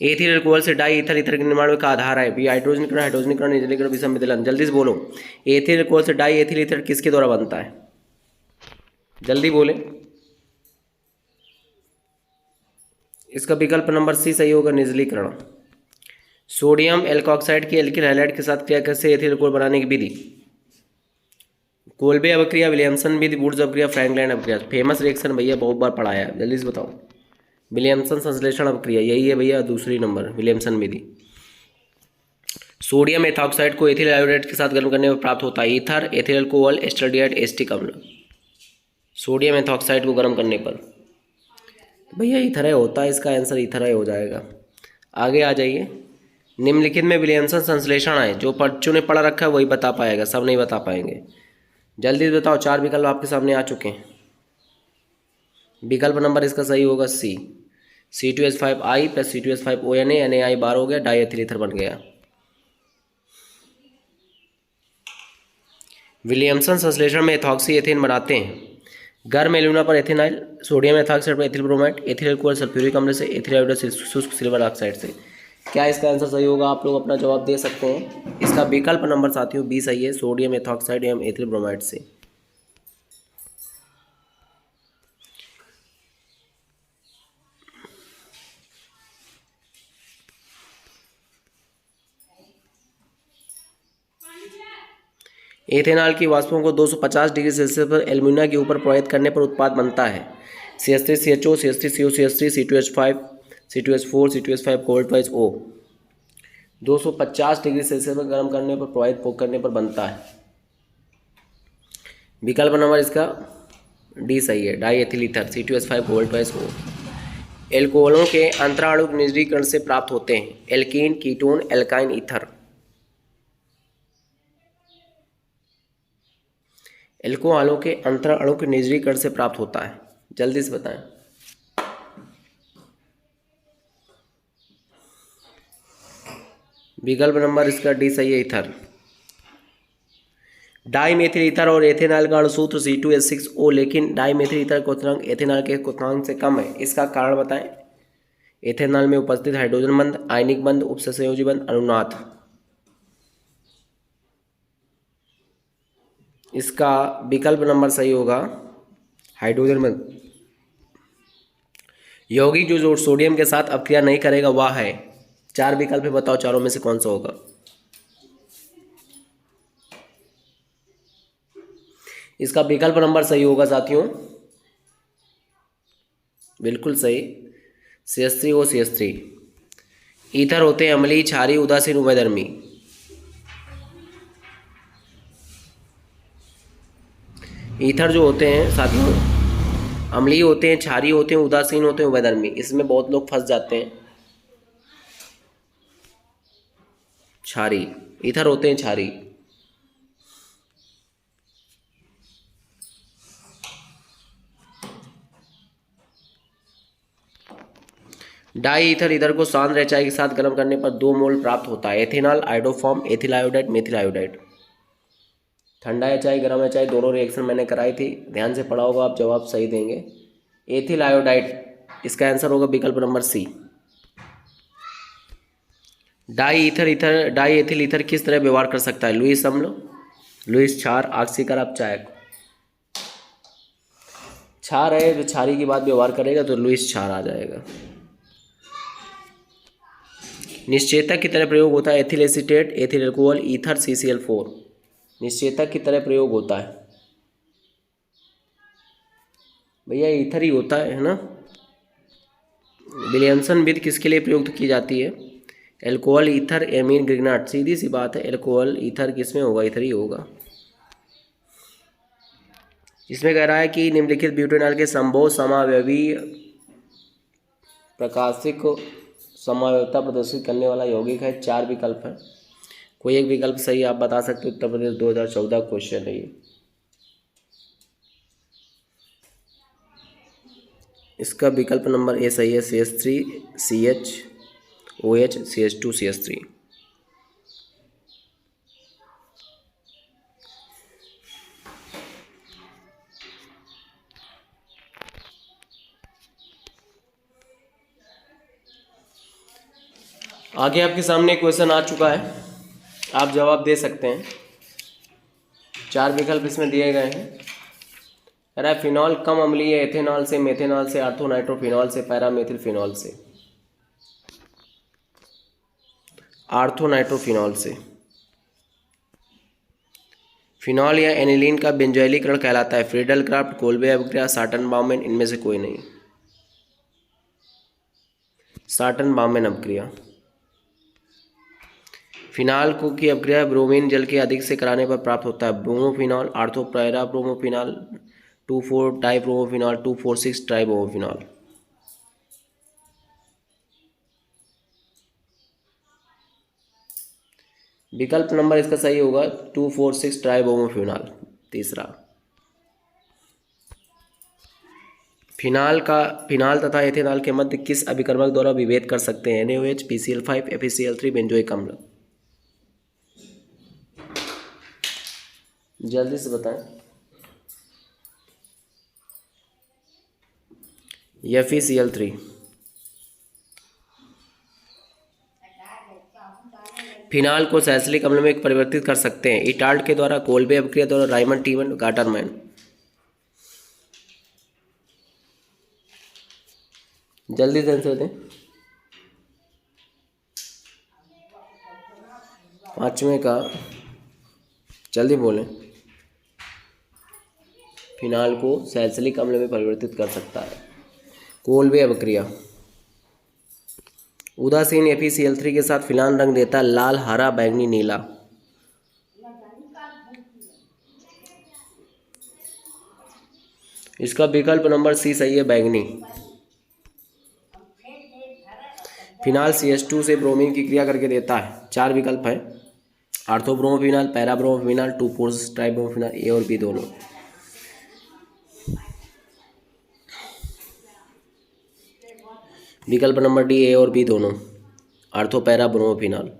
एथिल अल्कोहल से डाई ईथर ईथर के निर्माण में का आधार है। बी हाइड्रोजनीकरण, हाइड्रोजनीकरण, निर्जलीकरण, विसंमिश्रण। जल्दी से बोलो, एथिल अल्कोहल से डाई एथिल ईथर किसके द्वारा बनता है? जल्दी बोले। इसका विकल्प नंबर सी सही होगा, निर्जलीकरण। सोडियम एल्कोक्साइड की एल्किल हैलाइड के साथ क्रिया कैसे एथिल अल्कोहल बनाने की विधि? कोल्बे अपक्रिया, विलियमसन विधि, वुड्स अपक्रिया, फ्रैंकलाइन अपक्रिया। फेमस रिएक्शन भैया, बहुत बार पढ़ाया है, जल्दी से बताओ। विलियमसन संश्लेषण अपक्रिया, यही है भैया दूसरी नंबर, विलियमसन विधि। सोडियम एथॉक्साइड को एथिल आयोडाइड के साथ गर्म करने पर प्राप्त होता है ईथर, एथिल अल्कोहल, एस्टरडियाइड, एस्टिक अम्ल। सोडियम एथॉक्साइड को गर्म करने पर भैया ईथर होता है, इसका आंसर ईथर हो जाएगा। आगे आ जाइए। निम्नलिखित में विलियमसन संश्लेषण है, जो बच्चों ने पढ़ रखा है वही बता पाएगा, सब नहीं बता पाएंगे। जल्दी से बताओ, 4 विकल्प आपके सामने आ चुके हैं। विकल्प नंबर इसका सही होगा सी। C2H5I प्लस C2H5ONA, NaI बार हो गया, डाई एथिल ईथर बन गया। विलियमसन संश्लेषण में एथॉक्सी एथेन बनाते हैं। गर्म एल्यूमिना पर एथेनाइल, सोडियम एथॉक्साइड पर ethyl bromide, ethyl alcohol sulphuric अम्ल से, एथिल आयोडाइड शुष्क सिल्वर ऑक्साइड से। क्या इसका आंसर सही होगा? आप लोग अपना जवाब दे सकते हैं। इसका विकल्प नंबर साथियों बी सही है, सोडियम एथॉक्साइड एवं एथिल ब्रोमाइड से। एथेनॉल की वाष्पों को 250 डिग्री सेल्सियस पर एल्यूमिना के ऊपर प्रवाहित करने पर उत्पाद बनता है CH3CHO, CH3CO, CH3, C2H5, C2H4, C2H5 cold twice O। 250 degree Celsius पर गर्म करने पर प्रवाहित करने पर बनता है। विकल्प नंबर इसका डी सही है, die ethyl ether, C2H5 cold twice O। एल्कोहलों के अंतराणु निर्जलीकरण से प्राप्त होते हैं एल्कीन, कीटोन, एल्काइन, ईथर। एल्कोहलों के अंतराणु के निर्जलीकरण से प्राप्त होता है, जल्दी से बताएं। विकल्प नंबर इसका डी सही है, ईथर। डाई मेथिल ईथर और एथेनॉल का अणुसूत्र C2H6O, लेकिन डाई मेथिल ईथर क्वथनांक एथेनॉल के क्वथनांक से कम है। इसका कारण बताएं। एथेनॉल में उपस्थित हाइड्रोजन बंध, आयनिक बंध, उपसहसंयोजी बंध, अनुनाद। इसका विकल्प नंबर सही होगा हाइड्रोजन बंध। यौगिक जो सोडियम के साथ अपक्रिया नहीं करेगा वह है। 4 विकल्प है, बताओ चारों में से कौन सा होगा? इसका विकल्प नंबर सही होगा साथियों, बिल्कुल सही, CH3O, CH3। ईथर होते हैं अम्लीय, क्षारीय, उदासीन, उभयधर्मी। ईथर जो होते हैं साथियों अम्लीय होते हैं, क्षारीय होते हैं, उदासीन होते हैं, उभयधर्मी। इसमें बहुत लोग फंस जाते हैं। क्षारीय ईथर होते हैं, क्षारीय। डाई ईथर ईथर को शांत रेचाई के साथ गर्म करने पर 2 मोल प्राप्त होता है ethanol, iodoform, ethyl iodide, methyl iodide. ठंडा एचाई, गर्म एचाई, दोनों रिएक्शन मैंने कराई थी, ध्यान से पढ़ा होगा, आप जवाब सही देंगे। एथिल आयोडाइड, इसका आंसर होगा विकल्प number C. Diethyl ether किस तरह व्यवहार कर सकता है? लुईस अम्ल, लुईस क्षार, ऑक्सीकर, अपचायक। क्षार है जो क्षारी की बात व्यवहार करेगा तो लुईस क्षार आ जाएगा। निश्चेतक की तरह प्रयोग होता है ethyl acetate, ethyl alcohol, ether, CCl4। निश्चेतक की तरह प्रयोग होता है भैया ईथर ही होता है ना। विलियमसन विधि किसके लिए प्रयुक्त की जाती है? Alcohol, ether, amine, Grignard. सीधी सी बात है, एल्कोहल ईथर किसमें होगा? ईथर ही होगा। इसमें कह रहा है कि निम्नलिखित ब्यूटेनॉल के संभव समावयवी प्रकाशिक समावयवता प्रदर्शित करने वाला यौगिक है। 4 विकल्प है, कोई एक विकल्प सही आप बता सकते हो। उत्तर प्रदेश 2014 क्वेश्चन है ये। इसका विकल्प नंबर ए सही है, CH3CHOH, CH2, CH3। आगे आपके सामने क्वेश्चन आ चुका है, आप जवाब दे सकते हैं। 4 विकल्प इसमें दिए गए हैं। कह रहा है फिनॉल कम अम्लीय है एथेनॉल से, मेथेनॉल से, आर्थोनाइट्रोफिनॉल से, पैरामेथिलफिनॉल से। आर्थोनाइट्रोफिनॉल से। फिनॉल या एनिलीन का बेंजोइलीकरण कहलाता है फ्रीडल क्राफ्ट, कोल्बे अभिक्रिया, साटन बाउमेन, इनमें से कोई नहीं। साटन बाउमेन अभिक्रिया। फिनाल को की अभिक्रिया ब्रोमीन जल के अधिक से कराने पर प्राप्त होता है ब्रोमोफिनॉल, आर्थोपैरा ब्रोमोफिनॉल, 2,4 डाइब्रोमोफिनॉल, 2,4,6 ट्राइब्रोमोफिनॉल। विकल्प नंबर इसका सही होगा 2,4,6 ट्राइब्रोमोफिनॉल, तीसरा। फिनाल तथा एथेनॉल के मध्य किस अभिकर्मक द्वारा विभेद कर सकते हैं? NaOH, PCl5, FeCl3, बेंजोइक अम्ल। जल्दी से बताएं। FeCl3। फिनाल को सैलिसिलिक अम्ल में परिवर्तित कर सकते हैं इटाल्ट के द्वारा, कोल्बे अभिक्रिया द्वारा, रायमंड टीवन, गाटरमैन। जल्दी से आंसर दें। 5वें का जल्दी बोलें। फिनाल को सैलिसिलिक अम्ल में परिवर्तित कर सकता है कोल्बे अभिक्रिया। उदासीन FeCl3 के साथ फिनाल रंग देता है लाल, हरा, बैंगनी, नीला। इसका विकल्प नंबर सी सही है, बैंगनी। फिनाल CH2 से ब्रोमीन की क्रिया करके देता है। 4 विकल्प है, आर्थोब्रोमोफिनॉल, पैराब्रोमोफिनॉल, 2,4,6 ट्राइब्रोमोफिनॉल, ए और बी दोनों। विकल्प नंबर डी, ए और बी दोनों, आर्थोपैराब्रोमोफिनॉल।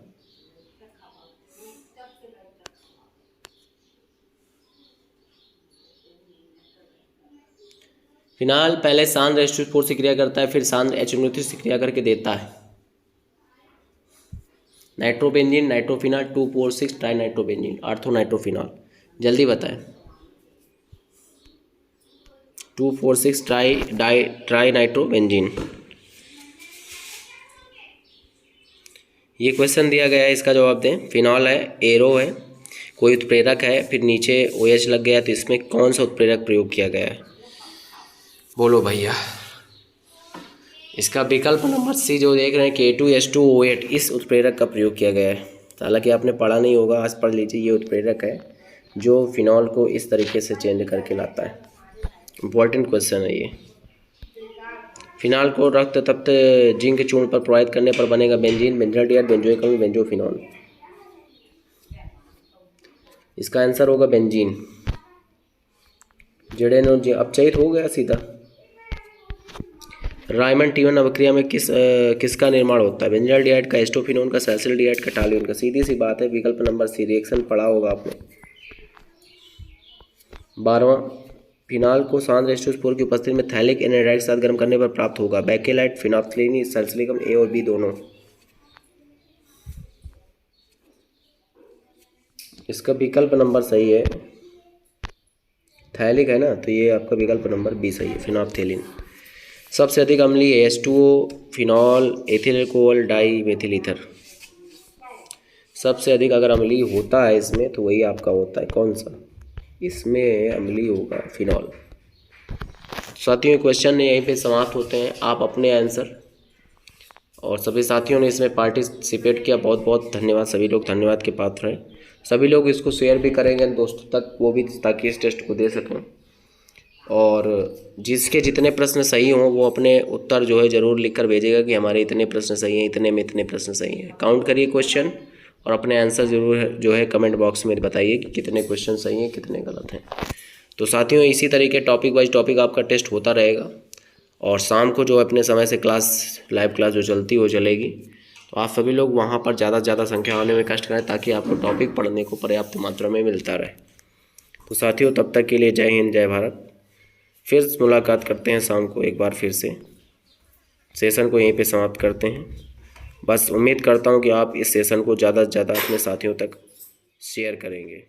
फिनाल पहले सांद्र H2 से क्रिया करता है, फिर सांद्र HNO3 से क्रिया करके देता है नाइट्रोबेंजीन, नाइट्रोफिनॉल, 2,4,6 ट्राइनाइट्रोबेंजीन, आर्थोनाइट्रोफिनॉल। जल्दी बताएं। 2,4,6 ट्राइनाइट्रोबेंजीन। ये क्वेश्चन दिया गया है, इसका जवाब दें। फिनॉल है, एरो है, कोई उत्प्रेरक है, फिर नीचे OH लग गया, तो इसमें कौन सा उत्प्रेरक प्रयोग किया गया है? बोलो भैया। इसका विकल्प नंबर सी जो देख रहे हैं K2H2O8, इस उत्प्रेरक का प्रयोग किया गया है। हालांकि आपने पढ़ा नहीं होगा, आज पढ़ लीजिए। ये उत्प्रेरक है जो फिनॉल को इस तरीके से चेंज करके लाता है। इम्पॉर्टेंट क्वेश्चन है ये। फिनाल को रक्त तप्त जिंक चूर्ण पर प्रभावित करने पर बनेगा बेंजीन, बेंजोडियाट, बेंजोइक अम्ल, बेंजोफिनॉल। इसका आंसर होगा बेंजीन। जेडेनो अपचयित हो गया सीधा। रायमंड टीवन अभिक्रिया में किसका निर्माण होता है? बेंजोडियाट का, एस्टोफिनोन का, सैलिसिलडिहाइड का, टालियन का। सीधी सी बात है, विकल्प नंबर सी। रिएक्शन पढ़ा होगा आपने। 12वां, फिनाल को सांद्र H2SO4 की उपस्थिति में थैलिक एनहाइड्राइड के साथ गर्म करने पर प्राप्त होगा बैकेलाइट, फिनोल्फथालीन, सैलिसिलिक अम्ल, ए और बी दोनों। इसका विकल्प नंबर सही है, थैलिक है ना, तो ये आपका विकल्प नंबर बी सही है, फिनोल्फथालीन। सबसे अधिक अम्लीय H2O, phenol, ethyl alcohol, dimethyl ether. सबसे अधिक अगर अम्लीय होता है इसमें तो वही आपका होता है कौन सा? इसमें अम्लीय होगा फिनॉल। साथियों, क्वेश्चन यहीं पे समाप्त होते हैं। आप अपने आंसर और सभी साथियों ने इसमें पार्टिसिपेट किया, बहुत बहुत धन्यवाद। सभी लोग धन्यवाद के पात्र हैं। सभी लोग इसको शेयर भी करेंगे दोस्तों तक, वो भी, ताकि इस टेस्ट को दे सकें। और जिसके जितने प्रश्न सही हों वो अपने उत्तर जो है ज़रूर लिख कर भेजेगा कि हमारे इतने प्रश्न सही हैं, इतने में इतने प्रश्न सही हैं। काउंट करिए क्वेश्चन और अपने आंसर ज़रूर जो है कमेंट बॉक्स में बताइए कि कितने क्वेश्चन सही हैं, कितने गलत हैं। तो साथियों, इसी तरीके टॉपिक वाइज टॉपिक आपका टेस्ट होता रहेगा। और शाम को जो अपने समय से क्लास, लाइव क्लास जो चलती हो चलेगी, तो आप सभी लोग वहाँ पर ज़्यादा से ज़्यादा संख्या होने में कष्ट करें, ताकि आपको टॉपिक पढ़ने को पर्याप्त मात्रा में मिलता रहे। तो साथियों, तब तक के लिए जय हिंद, जय भारत। फिर मुलाकात करते हैं शाम को एक बार फिर से। सेशन को यहीं पे समाप्त करते हैं। बस उम्मीद करता हूँ कि आप इस सेशन को ज़्यादा से ज़्यादा अपने साथियों तक शेयर करेंगे।